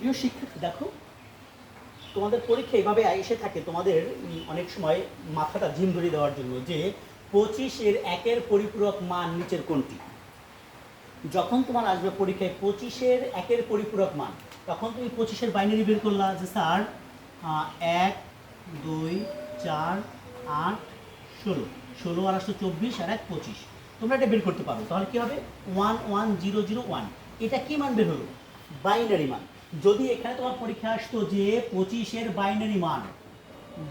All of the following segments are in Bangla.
প্রিয় শিক্ষার্থী দেখো, তোমাদের পরীক্ষা এভাবে এসে থাকে, তোমাদের অনেক সময় মাথাটা ঝিম ধরিয়ে দেওয়ার জন্য যে 25-এর 1-এর পরিপূরক মান নিচের কোনটি। যখন তোমার আসবে পরীক্ষায় 25-এর 1-এর পরিপূরক মান, তখন তুমি 25-এর বাইনারি বের করলা যে স্যার 1 2 4 8 16, 16 আর 24 আর 1 25, তোমরা এটা বের করতে পারো। তাহলে কি হবে 11001, এটা কি মান বের হলো? বাইনারি মান। যদি এখানে তোমার পরীক্ষা আসতো যে 25-এর বাইনারি মান,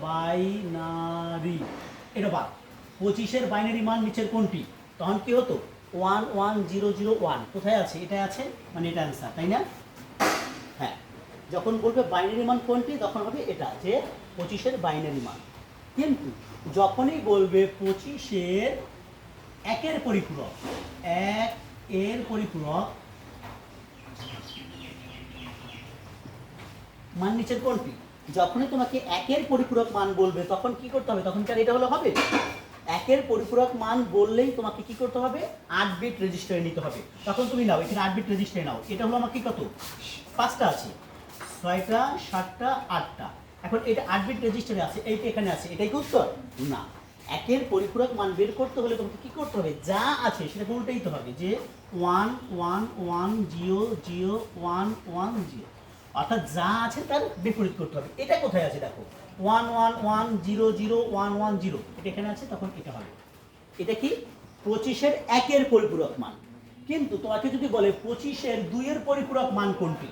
বাইনারি এটা বাদ, 25-এর বাইনারি মান নিচের কোনটি, তখন কি হতো 11001 কোথায় আছে, এটা আছে, মানে এটা অ্যান্সার, তাই না? হ্যাঁ, যখন বলবে বাইনারি মান কোনটি তখন হবে এটা যে 25-এর বাইনারি মান। কিন্তু যখনই বলবে 25-এর 1-এর পরিপূরক, 1-এর পরিপূরক মান নিচের কোনটি, যখনই তোমাকে 1-এর পরিপূরক মান বলবে তখন কি করতে হবে, তখন কি আর এটা হলো হবে? 1-এর পরিপূরক মান বললেই তোমাকে কি করতে হবে, 8 বিট রেজিস্টারে নিতে হবে। তখন তুমি নাও, এখানে 8 বিট রেজিস্টারে নাও। এটা হলো আমাকে কত, 5টা আছে, 6টা 7টা 8টা। এখন এটা 8 বিট রেজিস্টারে আছে, এইটা এখানে আছে, এটাই কি উত্তর? না। 1-এর পরিপূরক মান বের করতে হলে তোমাকে কি করতে হবে, যা আছে সেটাকে উল্টাইতে হবে, যে 1 1 1 0 0 1 1 0, অর্থাৎ যা আছে তার বিপরীত করতে হবে। এটা কোথায় আছে দেখো, 1 1 1 0 0 1 1 0, এটা এখানে আছে, তখন এটা হবে। এটা কি 25-এর 1-এর পরিপূরক মান। কিন্তু তোমাকে যদি বলে 25-এর 2-এর পরিপূরক মান কোনটি,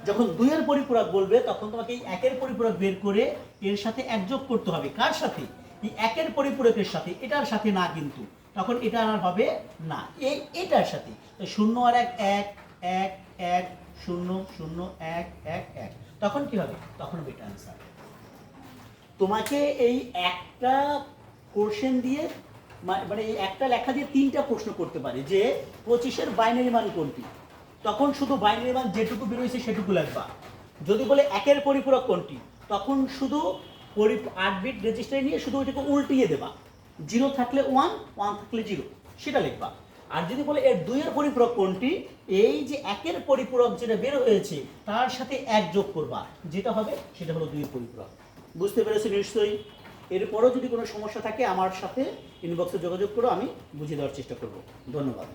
যখন 2-এর পরিপূরক বলবে তখন তোমাকে এই 1-এর পরিপূরক বের করে এর সাথে 1 যোগ করতে হবে। কার সাথে? এই 1-এর পরিপূরকের সাথে, এটার সাথে না, কিন্তু তখন এটা আর হবে না, এটার সাথে। তো 0 আর 1 1 1 1 0 0 1 1 1, তখন কি হবে, তখন হবে এটা অ্যান্সার। তোমাকে এই একটা কোশ্চেন দিয়ে, মানে এই একটা লেখা দিয়ে 3টা প্রশ্ন করতে পারে যে 25-এর বাইনারি মান কোনটি, তখন শুধু বাইনারি মান যেটুকু বেরোয়েছে সেটুকু লিখবা। যদি বলে 1-এর পরিপূরক কোনটি, তখন শুধু 8 বিট রেজিস্টারে নিয়ে শুধু ওইটাকে উল্টিয়ে দেবা, 0 থাকলে 1 1 থাকলে 0, সেটা লিখবা। আর যদি বলে এর 2-এর পরিপূরক কোনটি, এই যে 1-এর পরিপূরক যেটা বের হয়েছে তার সাথে 1 যোগ করবা, যেটা হবে সেটা হলো 2-এর পরিপূরক। বুঝতে পেরেছি নিশ্চয়ই? এরপরও যদি কোনো সমস্যা থাকে আমার সাথে ইনবক্সে যোগাযোগ করো, আমি বুঝিয়ে দেওয়ার চেষ্টা করব। ধন্যবাদ।